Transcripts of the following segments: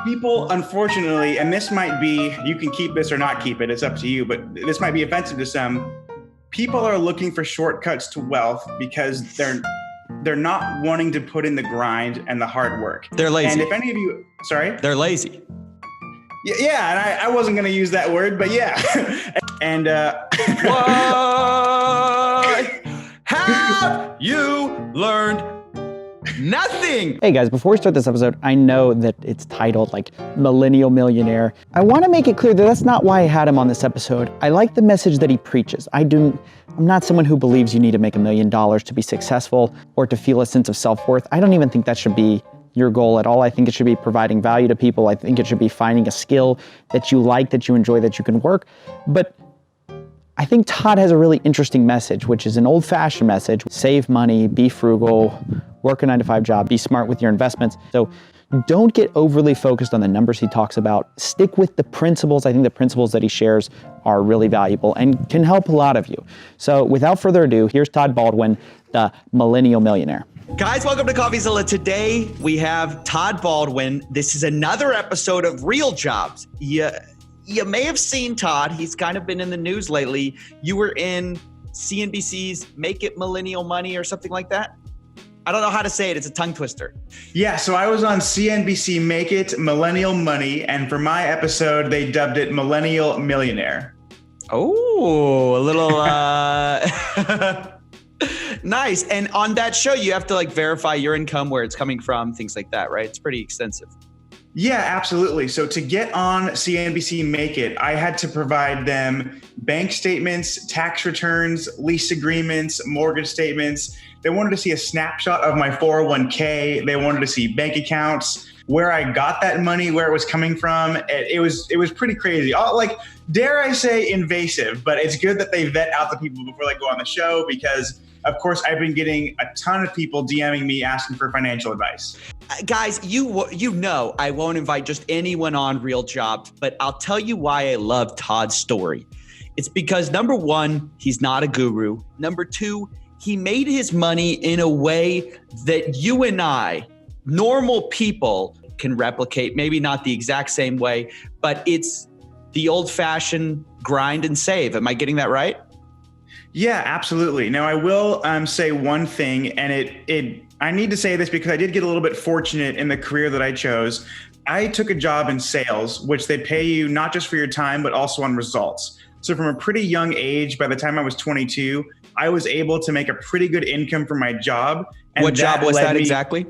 People, unfortunately, and this might be, you can keep this or not keep it, it's up to you, but this might be offensive to some. People are looking for shortcuts to wealth because they're not wanting to put in the grind and the hard work. They're lazy. And if any of you, sorry? They're lazy. Yeah, and I wasn't going to use that word, but yeah. And what have you learned? Nothing. Hey guys, before we start this episode, I know that it's titled like Millennial Millionaire. I want to make it clear that that's not why I had him on this episode. I like the message that he preaches. I'm not someone who believes you need to make $1 million to be successful or to feel a sense of self-worth. I don't even think that should be your goal at all. I think it should be providing value to people. I think it should be finding a skill that you like, that you enjoy, that you can work. But I think Todd has a really interesting message, which is an old-fashioned message. Save money, be frugal, work a 9-to-5 job, be smart with your investments. So don't get overly focused on the numbers he talks about. Stick with the principles. I think the principles that he shares are really valuable and can help a lot of you. So without further ado, here's Todd Baldwin, the Millennial Millionaire. Guys, welcome to CoffeeZilla. Today we have Todd Baldwin. This is another episode of Real Jobs. You may have seen Todd. He's kind of been in the news lately. You were in CNBC's Make It Millennial Money or something like that. I don't know how to say it. It's a tongue twister. Yeah, so I was on CNBC Make It Millennial Money, and for my episode, they dubbed it Millennial Millionaire. Oh, a little nice. And on that show, you have to like verify your income, where it's coming from, things like that, right? It's pretty extensive. Yeah, absolutely. So to get on CNBC Make It, I had to provide them bank statements, tax returns, lease agreements, mortgage statements. They wanted to see a snapshot of my 401k. They wanted to see bank accounts, where I got that money, where it was coming from. It was pretty crazy. Like, dare I say invasive, but it's good that they vet out the people before they go on the show because, of course, I've been getting a ton of people DMing me asking for financial advice. Guys, you know I won't invite just anyone on Real Jobs, but I'll tell you why I love Todd's story. It's because number one, he's not a guru. Number two, he made his money in a way that you and I, normal people, can replicate. Maybe not the exact same way, but it's the old-fashioned grind and save. Am I getting that right? Yeah, absolutely. Now, I will say one thing, and I need to say this because I did get a little bit fortunate in the career that I chose. I took a job in sales, which they pay you not just for your time, but also on results. So from a pretty young age, by the time I was 22, I was able to make a pretty good income from my job. And what job was that exactly?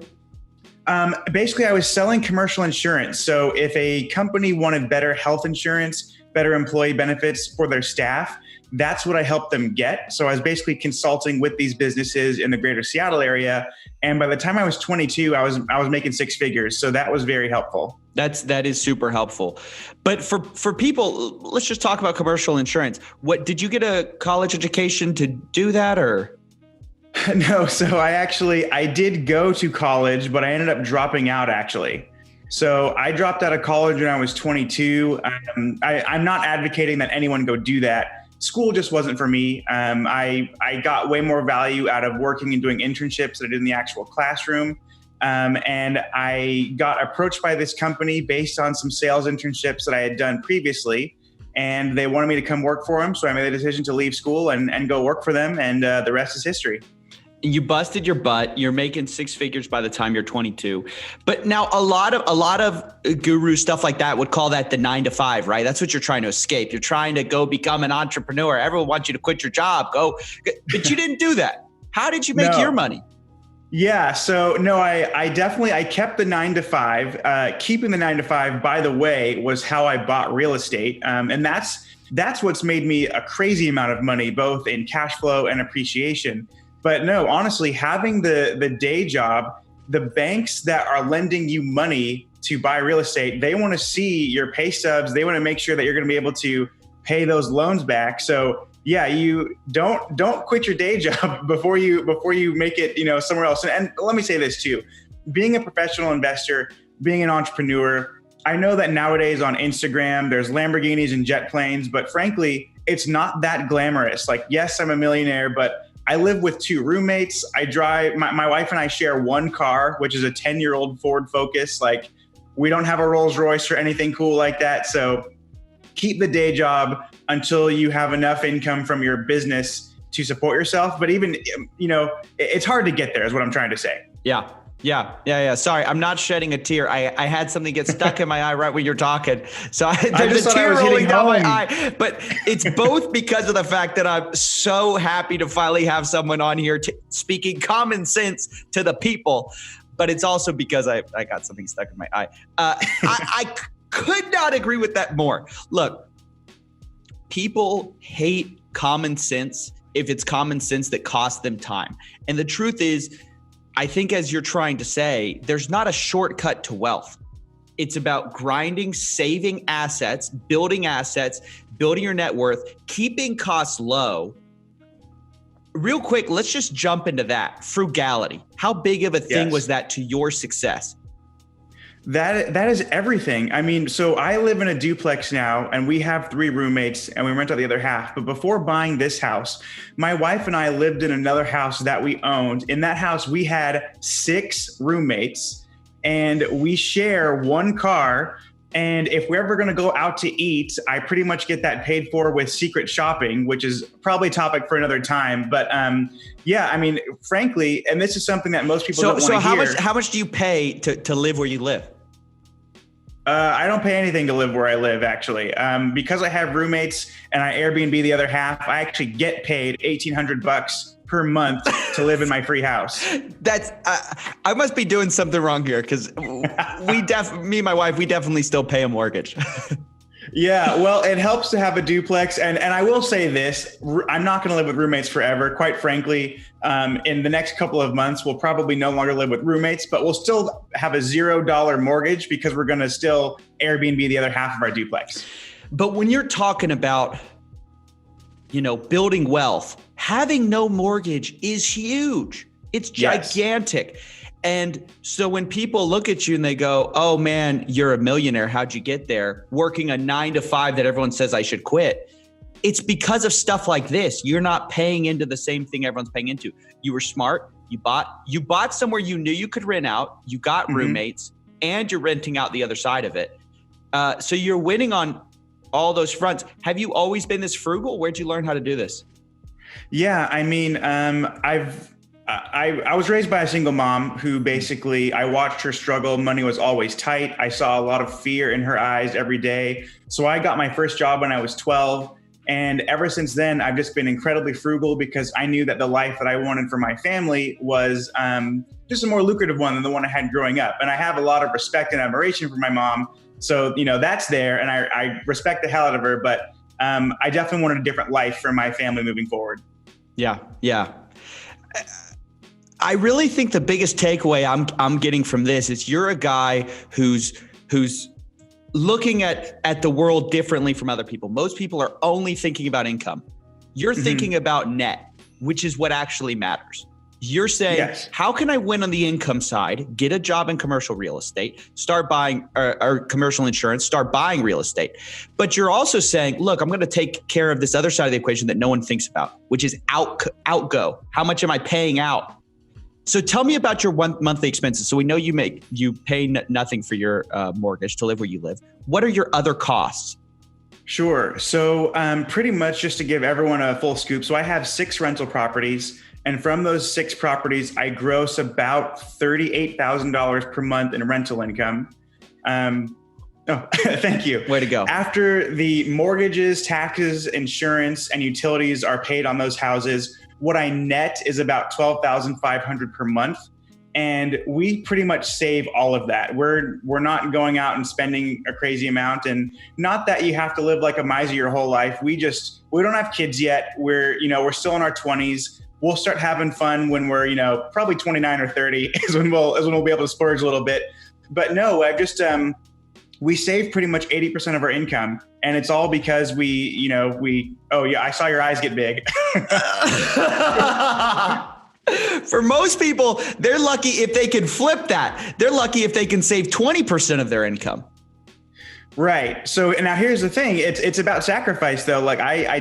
Basically, I was selling commercial insurance. So if a company wanted better health insurance, better employee benefits for their staff, that's what I helped them get. So I was basically consulting with these businesses in the greater Seattle area. And by the time I was 22, I was making six figures. So that was very helpful. That is super helpful. But for people, let's just talk about commercial insurance. What, did you get a college education to do that or? No, so I did go to college, but I ended up dropping out actually. So I dropped out of college when I was 22. I'm not advocating that anyone go do that. School just wasn't for me. I got way more value out of working and doing internships than I did in the actual classroom. And I got approached by this company based on some sales internships that I had done previously. And they wanted me to come work for them. So I made the decision to leave school and go work for them. And the rest is history. You busted your butt. You're making six figures by the time you're 22. But now a lot of guru stuff like that would call that the 9-to-5, right? That's what you're trying to escape. You're trying to go become an entrepreneur. Everyone wants you to quit your job. But you didn't do that. How did you make your money? Yeah. So no, I kept the 9-to-5. Keeping the 9-to-5, by the way, was how I bought real estate. And that's what's made me a crazy amount of money, both in cash flow and appreciation. But no, honestly, having the day job, the banks that are lending you money to buy real estate, they want to see your pay stubs. They want to make sure that you're going to be able to pay those loans back. So yeah, you don't quit your day job before you make it, somewhere else. And let me say this too, being a professional investor, being an entrepreneur, I know that nowadays on Instagram, there's Lamborghinis and jet planes, but frankly, it's not that glamorous. Like, yes, I'm a millionaire, but I live with two roommates. I drive, my wife and I share one car, which is a 10-year-old Ford Focus. Like, We don't have a Rolls Royce or anything cool like that. So keep the day job until you have enough income from your business to support yourself. But even, it's hard to get there is what I'm trying to say. Yeah. Sorry, I'm not shedding a tear. I had something get stuck in my eye right when you're talking. So there's a tear rolling down my eye. But it's both because of the fact that I'm so happy to finally have someone on here speaking common sense to the people. But it's also because I got something stuck in my eye. I could not agree with that more. Look, people hate common sense if it's common sense that costs them time. And the truth is, I think as you're trying to say, there's not a shortcut to wealth. It's about grinding, saving assets, building your net worth, keeping costs low. Real quick, let's just jump into that. Frugality. How big of a thing was that to your success? That is everything. I mean, so I live in a duplex now and we have 3 roommates and we rent out the other half. But before buying this house, my wife and I lived in another house that we owned. In that house, we had 6 roommates and we share 1 car. And if we're ever going to go out to eat, I pretty much get that paid for with secret shopping, which is probably a topic for another time. But yeah, I mean, frankly, and this is something that most people don't want to hear. So how much do you pay to live where you live? I don't pay anything to live where I live, actually. Because I have roommates and I Airbnb the other half, I actually get paid $1,800 per month to live in my free house. That's I must be doing something wrong here because me and my wife, we definitely still pay a mortgage. Yeah, well, it helps to have a duplex. And I will say this, I'm not going to live with roommates forever. Quite frankly, in the next couple of months, we'll probably no longer live with roommates, but we'll still have a $0 mortgage because we're going to still Airbnb the other half of our duplex. But when you're talking about, building wealth, having no mortgage is huge. It's gigantic. Yes. And so when people look at you and they go, oh man, you're a millionaire. How'd you get there? Working a 9-to-5 that everyone says I should quit. It's because of stuff like this. You're not paying into the same thing everyone's paying into. You were smart. You bought somewhere you knew you could rent out. You got roommates and you're renting out the other side of it. So you're winning on all those fronts. Have you always been this frugal? Where'd you learn how to do this? Yeah, I mean, I was raised by a single mom who basically, I watched her struggle. Money was always tight. I saw a lot of fear in her eyes every day. So I got my first job when I was 12. And ever since then, I've just been incredibly frugal because I knew that the life that I wanted for my family was just a more lucrative one than the one I had growing up. And I have a lot of respect and admiration for my mom. So, that's there. And I respect the hell out of her. But I definitely wanted a different life for my family moving forward. Yeah. I really think the biggest takeaway I'm getting from this is you're a guy who's looking at the world differently from other people. Most people are only thinking about income. You're thinking about net, which is what actually matters. You're saying, how can I win on the income side, get a job in commercial real estate, start buying or commercial insurance, start buying real estate. But you're also saying, look, I'm going to take care of this other side of the equation that no one thinks about, which is outgo. How much am I paying out? So tell me about your monthly expenses. So we know you pay nothing for your mortgage to live where you live. What are your other costs? Sure. So pretty much just to give everyone a full scoop. So I have 6 rental properties. And from those 6 properties, I gross about $38,000 per month in rental income. Thank you. Way to go. After the mortgages, taxes, insurance, and utilities are paid on those houses, what I net is about $12,500 per month. And we pretty much save all of that. We're not going out and spending a crazy amount. And not that you have to live like a miser your whole life. We don't have kids yet. We're still in our 20s. We'll start having fun when we're, probably 29 or 30 is when we'll be able to splurge a little bit. But no, we save pretty much 80% of our income. And it's all because I saw your eyes get big. For most people, they're lucky if they can flip that. They're lucky if they can save 20% of their income. Right. So now here's the thing. It's about sacrifice though. Like I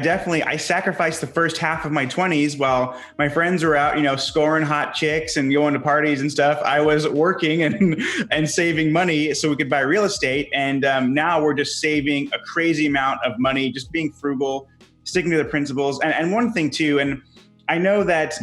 sacrificed the first half of my 20s while my friends were out, scoring hot chicks and going to parties and stuff. I was working and saving money so we could buy real estate. And now we're just saving a crazy amount of money, just being frugal, sticking to the principles. And one thing too, and I know that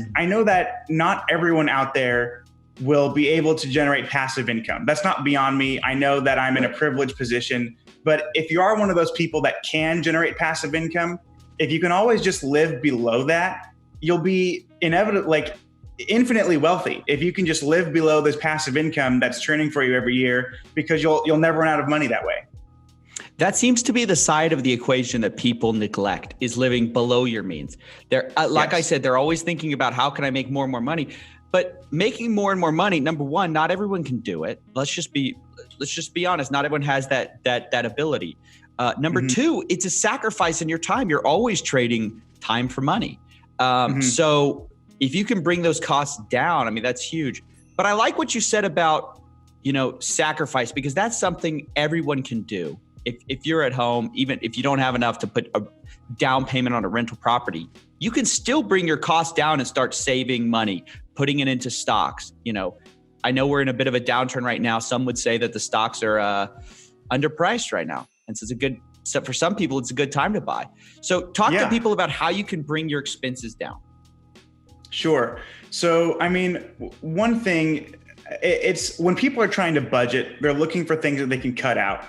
not everyone out there will be able to generate passive income. That's not beyond me. I know that I'm in a privileged position, but if you are one of those people that can generate passive income, if you can always just live below that, you'll be infinitely wealthy. If you can just live below this passive income that's churning for you every year, because you'll never run out of money that way. That seems to be the side of the equation that people neglect, is living below your means. They're like I said, they're always thinking about how can I make more and more money. But making more and more money, number one, not everyone can do it. Let's just be honest. Not everyone has that ability. Number two, it's a sacrifice in your time. You're always trading time for money. So if you can bring those costs down, I mean, that's huge. But I like what you said about, sacrifice, because that's something everyone can do. If you're at home, even if you don't have enough to put a down payment on a rental property, you can still bring your costs down and start saving money, putting it into stocks. I know we're in a bit of a downturn right now. Some would say that the stocks are underpriced right now. And so for some people, it's a good time to buy. So talk to people about how you can bring your expenses down. Sure. So, I mean, one thing, it's when people are trying to budget, they're looking for things that they can cut out.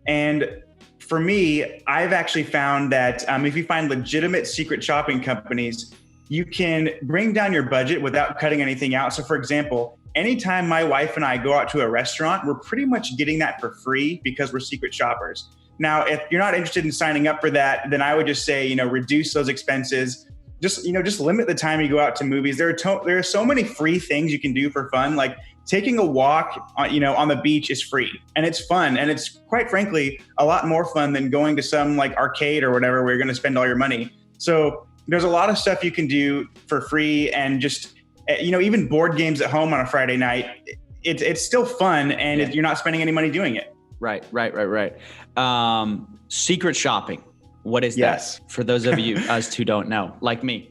And for me, I've actually found that if you find legitimate secret shopping companies, you can bring down your budget without cutting anything out. So for example, anytime my wife and I go out to a restaurant, we're pretty much getting that for free because we're secret shoppers. Now, if you're not interested in signing up for that, then I would just say, reduce those expenses. Just limit the time you go out to movies. There are so many free things you can do for fun. Like taking a walk, on the beach is free and it's fun. And it's quite frankly, a lot more fun than going to some like arcade or whatever, where you're going to spend all your money. So there's a lot of stuff you can do for free, and just, even board games at home on a Friday night, it's still fun, and you're not spending any money doing it. Right. Secret shopping. What is that? For those of you us who don't know, like me?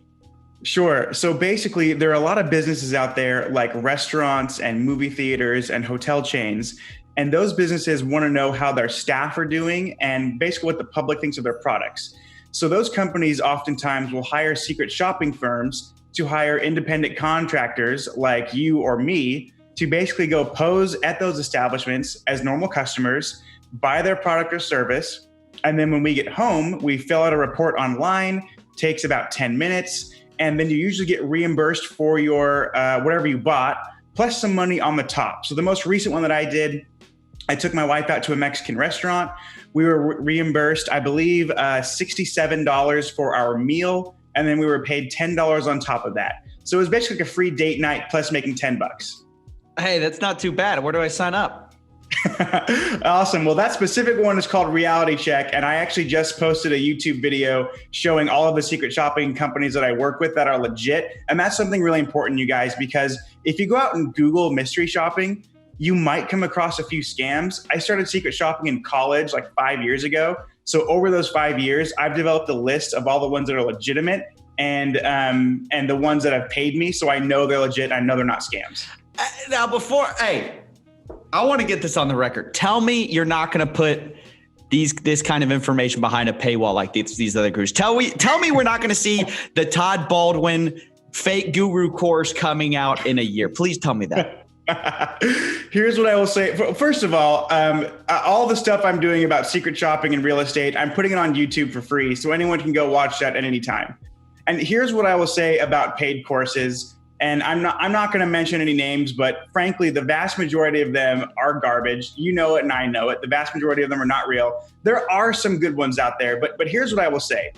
Sure. So basically, there are a lot of businesses out there like restaurants and movie theaters and hotel chains. And those businesses want to know how their staff are doing and basically what the public thinks of their products. So those companies oftentimes will hire secret shopping firms to hire independent contractors like you or me to basically go pose at those establishments as normal customers, buy their product or service. And then when we get home, we fill out a report online, takes about 10 minutes. And then you usually get reimbursed for your whatever you bought, plus some money on the top. So the most recent one that I did, I took my wife out to a Mexican restaurant. We were reimbursed, I believe, $67 for our meal. And then we were paid $10 on top of that. So it was basically like a free date night plus making $10. Hey, that's not too bad. Where do I sign up? Awesome. Well, that specific one is called Reality Check. And I actually just posted a YouTube video showing all of the secret shopping companies that I work with that are legit. And that's something really important, you guys, because if you go out and Google mystery shopping, you might come across a few scams. I started secret shopping in college like 5 years ago. So over those 5 years, I've developed a list of all the ones that are legitimate and the ones that have paid me. So I know they're legit. I know they're not scams. Now I want to get this on the record. Tell me you're not going to put this kind of information behind a paywall like these other gurus. Tell me we're not going to see the Todd Baldwin fake guru course coming out in a year. Please tell me that. Here's what I will say. First of all the stuff I'm doing about secret shopping and real estate, I'm putting it on YouTube for free. So anyone can go watch that at any time. And here's what I will say about paid courses. And I'm not going to mention any names, but frankly, the vast majority of them are garbage. You know it and I know it. The vast majority of them are not real. There are some good ones out there, but here's what I will say.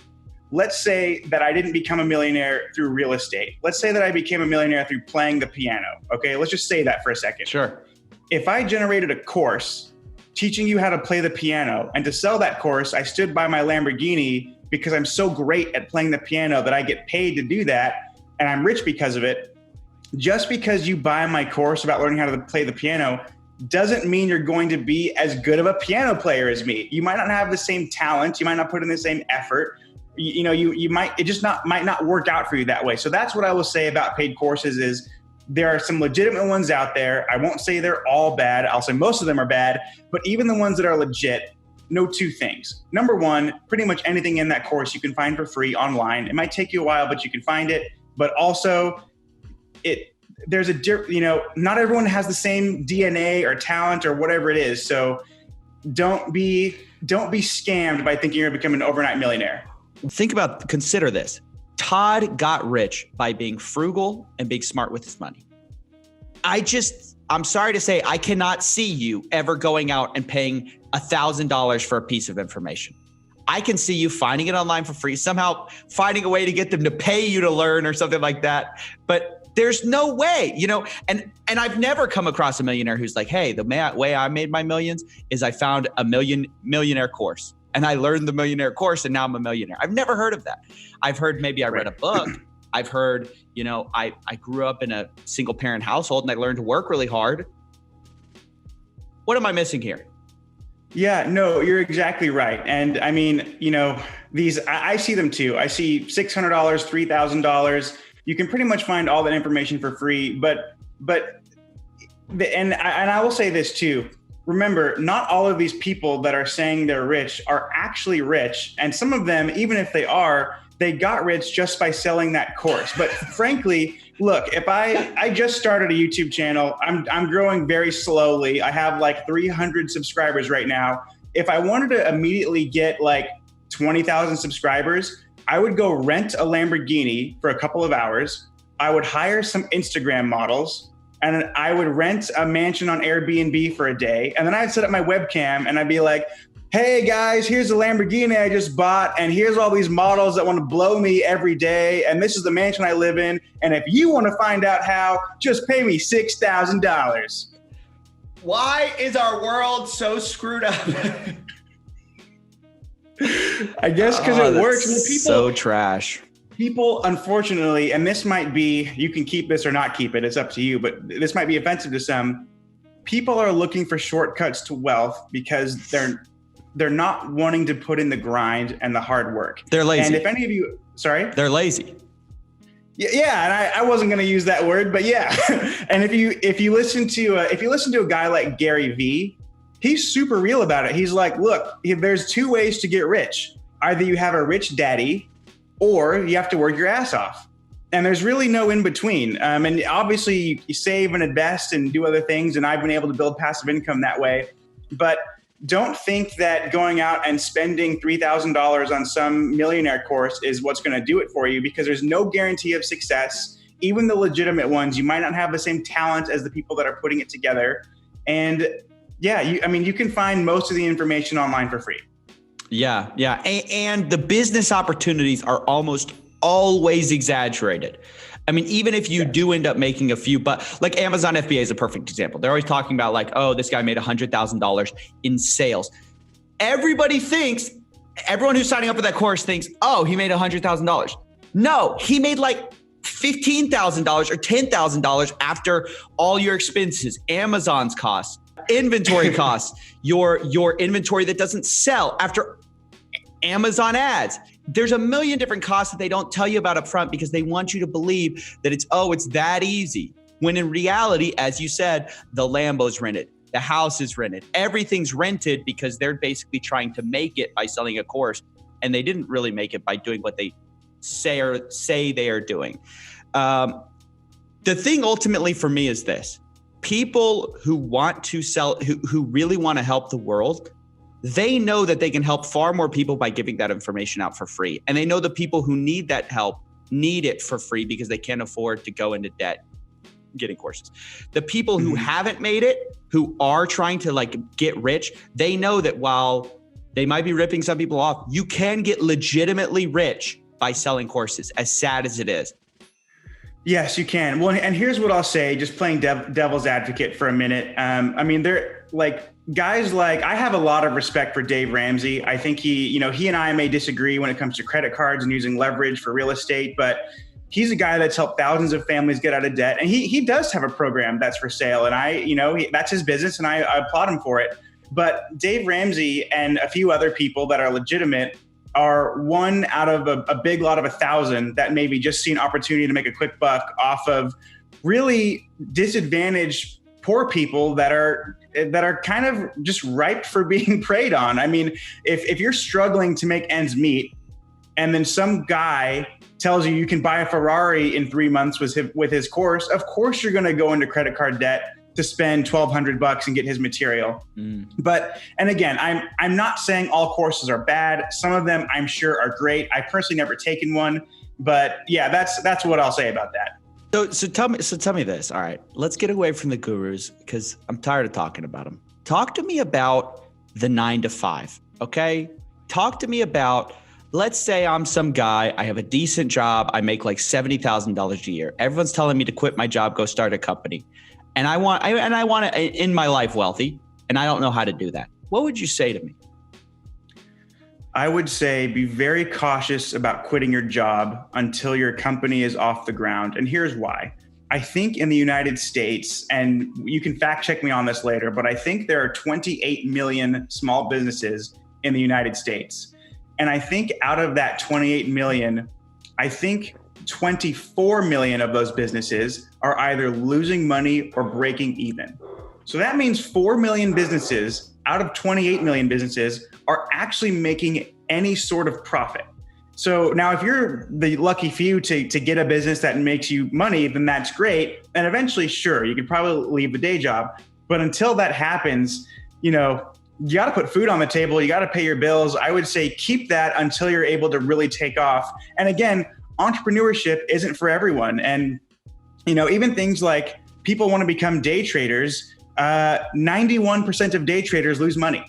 Let's say that I didn't become a millionaire through real estate. Let's say that I became a millionaire through playing the piano. Okay, let's just say that for a second. Sure. If I generated a course teaching you how to play the piano, and to sell that course, I stood by my Lamborghini because I'm so great at playing the piano that I get paid to do that, and I'm rich because of it. Just because you buy my course about learning how to play the piano doesn't mean you're going to be as good of a piano player as me. You might not have the same talent. You might not put in the same effort. You might, it just might not work out for you that way. So that's what I will say about paid courses is there are some legitimate ones out there. I won't say they're all bad. I'll say most of them are bad, but even the ones that are legit, know two things. Number one, pretty much anything in that course you can find for free online. It might take you a while, but you can find it. But also there's not everyone has the same DNA or talent or whatever it is. So don't be scammed by thinking you're going to become an overnight millionaire. Consider this. Todd got rich by being frugal and being smart with his money. I'm sorry to say, I cannot see you ever going out and paying $1,000 for a piece of information. I can see you finding it online for free, somehow finding a way to get them to pay you to learn or something like that. But there's no way, and I've never come across a millionaire who's like, hey, the way I made my millions is I found a millionaire course and I learned the millionaire course and now I'm a millionaire. I've never heard of that. I've heard maybe I read a book. I've heard, I grew up in a single parent household and I learned to work really hard. What am I missing here? Yeah, no, you're exactly right. And I mean, I see them too. I see $600, $3,000. You can pretty much find all that information for free. And I will say this too. Remember, not all of these people that are saying they're rich are actually rich. And some of them, even if they are, they got rich just by selling that course. But frankly, look, if I just started a YouTube channel, I'm growing very slowly. I have like 300 subscribers right now. If I wanted to immediately get like 20,000 subscribers, I would go rent a Lamborghini for a couple of hours. I would hire some Instagram models and I would rent a mansion on Airbnb for a day. And then I'd set up my webcam and I'd be like, hey guys, here's the Lamborghini I just bought, and here's all these models that want to blow me every day, and this is the mansion I live in, and if you want to find out how, just pay me $6,000. Why is our world so screwed up? I guess because it works. So trash. People, unfortunately, and this might be, you can keep this or not keep it, it's up to you, but this might be offensive to some. People are looking for shortcuts to wealth because they're not wanting to put in the grind and the hard work. They're lazy. And if any of you, sorry? They're lazy. Yeah, and I wasn't going to use that word, but yeah. And if you listen to a guy like Gary Vee, he's super real about it. He's like, look, there's two ways to get rich. Either you have a rich daddy or you have to work your ass off. And there's really no in between. And obviously you save and invest and do other things. And I've been able to build passive income that way. But don't think that going out and spending $3,000 on some millionaire course is what's going to do it for you, because there's no guarantee of success. Even the legitimate ones, you might not have the same talent as the people that are putting it together. And yeah, you can find most of the information online for free. Yeah. And the business opportunities are almost always exaggerated. I mean, even if you do end up making a few, but like Amazon FBA is a perfect example. They're always talking about like, oh, this guy made $100,000 in sales. Everyone who's signing up for that course thinks, oh, he made $100,000. No, he made like $15,000 or $10,000 after all your expenses, Amazon's costs, inventory costs, your inventory that doesn't sell, after Amazon ads. There's a million different costs that they don't tell you about up front because they want you to believe that it's that easy. When in reality, as you said, the Lambo's rented, the house is rented, everything's rented because they're basically trying to make it by selling a course. And they didn't really make it by doing what they say they are doing. The thing ultimately for me is this: people who want to sell, who really want to help the world, they know that they can help far more people by giving that information out for free. And they know the people who need that help need it for free because they can't afford to go into debt getting courses. The people who haven't made it, who are trying to like get rich, they know that while they might be ripping some people off, you can get legitimately rich by selling courses, as sad as it is. Yes, you can. Well, and here's what I'll say, just playing devil's advocate for a minute. They're like, guys like, I have a lot of respect for Dave Ramsey. I think he and I may disagree when it comes to credit cards and using leverage for real estate, but he's a guy that's helped thousands of families get out of debt. And he does have a program that's for sale. And that's his business, and I applaud him for it. But Dave Ramsey and a few other people that are legitimate are one out of a big lot of 1,000 that maybe just see an opportunity to make a quick buck off of really disadvantaged poor people that are kind of just ripe for being preyed on. I mean, if you're struggling to make ends meet, and then some guy tells you can buy a Ferrari in 3 months with his course, of course you're going to go into credit card debt to spend $1,200 and get his material. But, and again, I'm not saying all courses are bad. Some of them I'm sure are great. I personally never taken one, but yeah, that's what I'll say about that. So tell me this. All right, let's get away from the gurus because I'm tired of talking about them. Talk to me about the 9 to 5. Okay. Talk to me about, let's say I'm some guy, I have a decent job. I make like $70,000 a year. Everyone's telling me to quit my job, go start a company. And I want to end my life wealthy, and I don't know how to do that. What would you say to me? I would say be very cautious about quitting your job until your company is off the ground. And here's why. I think in the United States, and you can fact check me on this later, but I think there are 28 million small businesses in the United States. And I think out of that 28 million, I think 24 million of those businesses are either losing money or breaking even. So that means 4 million businesses out of 28 million businesses are actually making any sort of profit. So now if you're the lucky few to get a business that makes you money, then that's great. And eventually, sure, you could probably leave the day job. But until that happens, you got to put food on the table. You got to pay your bills. I would say keep that until you're able to really take off. And again, entrepreneurship isn't for everyone. And, even things like people want to become day traders. 91% of day traders lose money.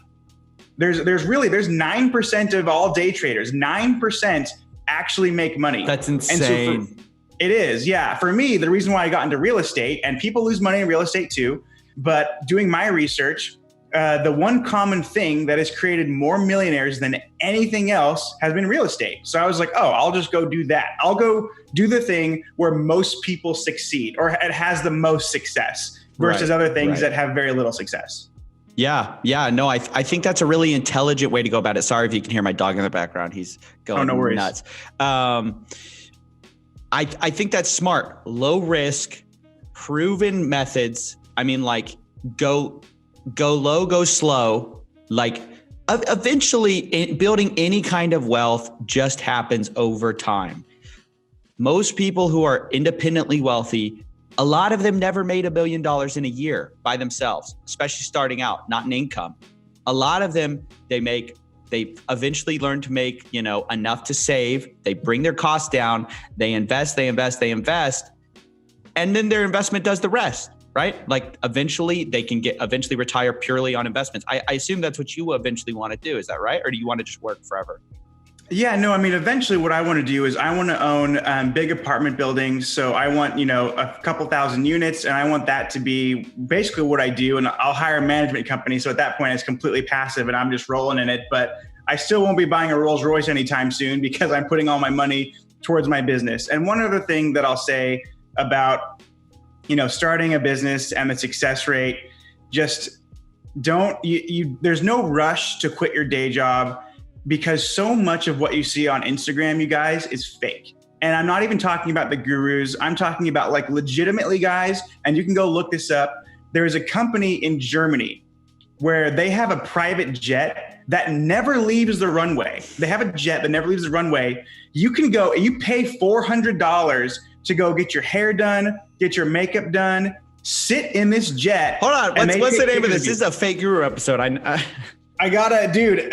There's 9% of all day traders, 9% actually make money. That's insane. And so it is. Yeah. For me, the reason why I got into real estate, and people lose money in real estate too, but doing my research, the one common thing that has created more millionaires than anything else has been real estate. So I was like, I'll just go do that. I'll go do the thing where most people succeed, or it has the most success versus other things that have very little success. Yeah. No, I think that's a really intelligent way to go about it. Sorry if you can hear my dog in the background. He's going no worries. Nuts. I think that's smart. Low risk, proven methods. I mean, like go low, go slow. Like eventually building any kind of wealth just happens over time. Most people who are independently wealthy, a lot of them never made $1 billion in a year by themselves, especially starting out, not in income. A lot of them, they eventually learn to make, enough to save. They bring their costs down. They invest. And then their investment does the rest, right? Like eventually they can eventually retire purely on investments. I assume that's what you eventually want to do. Is that right? Or do you want to just work forever? Yeah, no, I mean, eventually what I want to do is I want to own big apartment buildings. So I want, a couple thousand units, and I want that to be basically what I do. And I'll hire a management company. So at that point, it's completely passive and I'm just rolling in it. But I still won't be buying a Rolls Royce anytime soon because I'm putting all my money towards my business. And one other thing that I'll say about, starting a business and the success rate, just there's no rush to quit your day job, because so much of what you see on Instagram, you guys, is fake. And I'm not even talking about the gurus. I'm talking about like legitimately guys, and you can go look this up. There is a company in Germany where they have a private jet that never leaves the runway. They have a jet that never leaves the runway. You can go, you pay $400 to go get your hair done, get your makeup done, sit in this jet. Hold on, what's the name of this? This is a fake guru episode. I gotta, dude,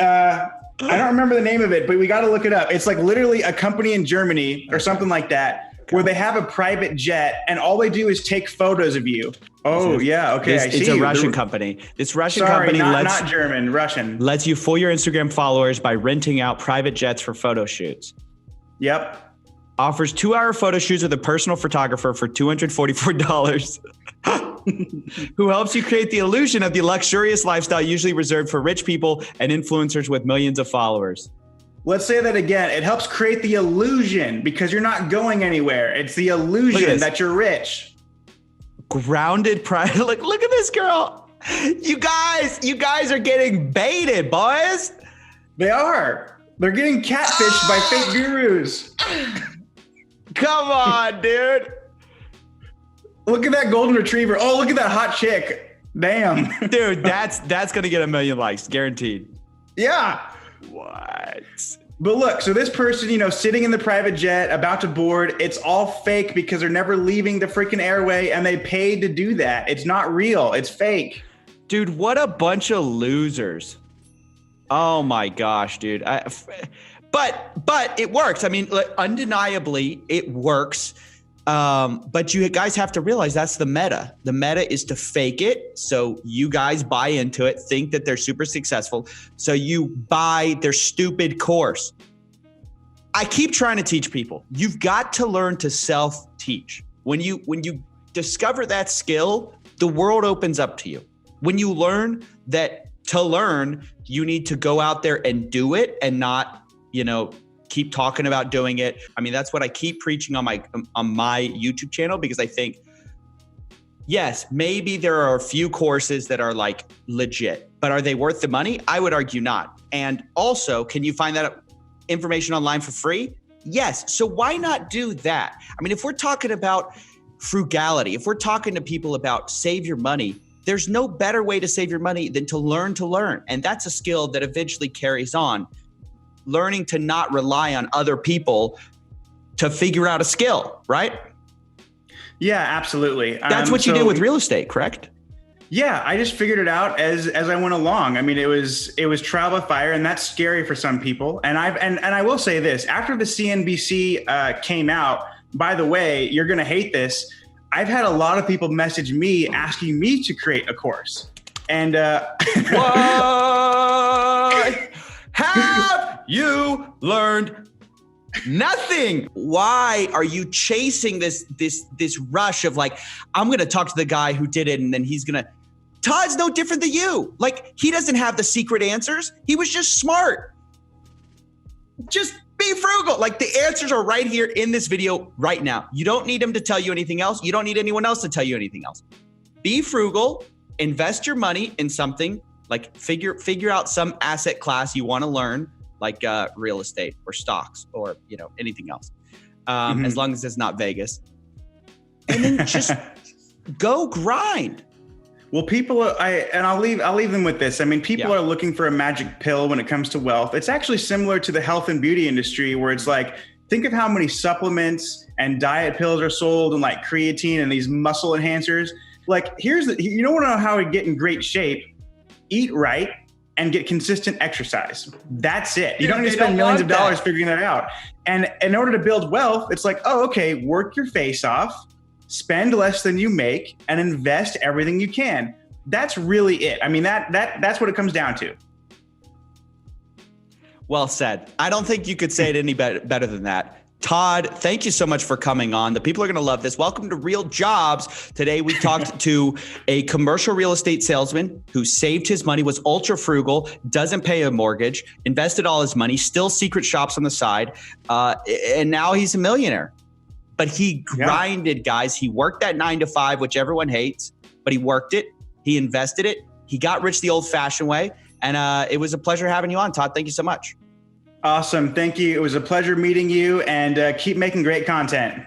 I don't remember the name of it, but we got to look it up. It's like literally a company in Germany or something like that, where they have a private jet and all they do is take photos of you. Oh, yeah. Okay. It's a Russian company. This Russian company not German, Russian. Lets you fool your Instagram followers by renting out private jets for photo shoots. Yep. Offers 2-hour photo shoots with a personal photographer for $244. Who helps you create the illusion of the luxurious lifestyle usually reserved for rich people and influencers with millions of followers. Let's say that again. It helps create the illusion because you're not going anywhere. It's the illusion that you're rich. Grounded pride. Look at this girl. You guys are getting baited, boys. They are. They're getting catfished by fake gurus. Come on, dude. Look at that golden retriever. Oh, look at that hot chick. Damn. Dude, that's going to get 1 million likes, guaranteed. Yeah. What? But look, so this person, sitting in the private jet, about to board, it's all fake because they're never leaving the freaking airway and they paid to do that. It's not real. It's fake. Dude, what a bunch of losers. Oh my gosh, dude. But it works. I mean, undeniably, it works. But you guys have to realize that's the meta. The meta is to fake it. So you guys buy into it, think that they're super successful. So you buy their stupid course. I keep trying to teach people. You've got to learn to self-teach. When you discover that skill, the world opens up to you. When you learn that to learn, you need to go out there and do it and not, keep talking about doing it. I mean, that's what I keep preaching on my YouTube channel, because I think, yes, maybe there are a few courses that are like legit, but are they worth the money? I would argue not. And also, can you find that information online for free? Yes. So why not do that? I mean, if we're talking about frugality, if we're talking to people about save your money, there's no better way to save your money than to learn. And that's a skill that eventually carries on. Learning to not rely on other people to figure out a skill, right? Yeah, absolutely. That's what you did with real estate, correct? Yeah, I just figured it out as I went along. I mean, it was trial by fire, and that's scary for some people. And I will say this: after the CNBC came out, by the way, you're going to hate this. I've had a lot of people message me asking me to create a course, and what have you learned? Nothing. Why are you chasing this rush of like, I'm going to talk to the guy who did it, and then he's going to. Todd's no different than you. Like, he doesn't have the secret answers. He was just smart. Just be frugal. Like, the answers are right here in this video right now. You don't need him to tell you anything else. You don't need anyone else to tell you anything else. Be frugal. Invest your money in something. Like, figure out some asset class you want to learn, like real estate or stocks or anything else, as long as it's not Vegas. And then just go grind. Well, I'll leave them with this. I mean, people are looking for a magic pill when it comes to wealth. It's actually similar to the health and beauty industry, where it's like, think of how many supplements and diet pills are sold, and like creatine and these muscle enhancers. Like, you don't want to know how to get in great shape. Eat right and get consistent exercise. That's it. You don't need to spend millions of dollars figuring that out. And in order to build wealth, it's like, oh, okay, work your face off, spend less than you make, and invest everything you can. That's really it. I mean, that's what it comes down to. Well said. I don't think you could say it any better than that. Todd, thank you so much for coming on. The people are going to love this. Welcome to Real Jobs. Today, we talked to a commercial real estate salesman who saved his money, was ultra frugal, doesn't pay a mortgage, invested all his money, still secret shops on the side, and now he's a millionaire. But he grinded, guys. He worked that 9 to 5, which everyone hates, but he worked it. He invested it. He got rich the old-fashioned way. And it was a pleasure having you on, Todd. Thank you so much. Awesome. Thank you. It was a pleasure meeting you, and keep making great content.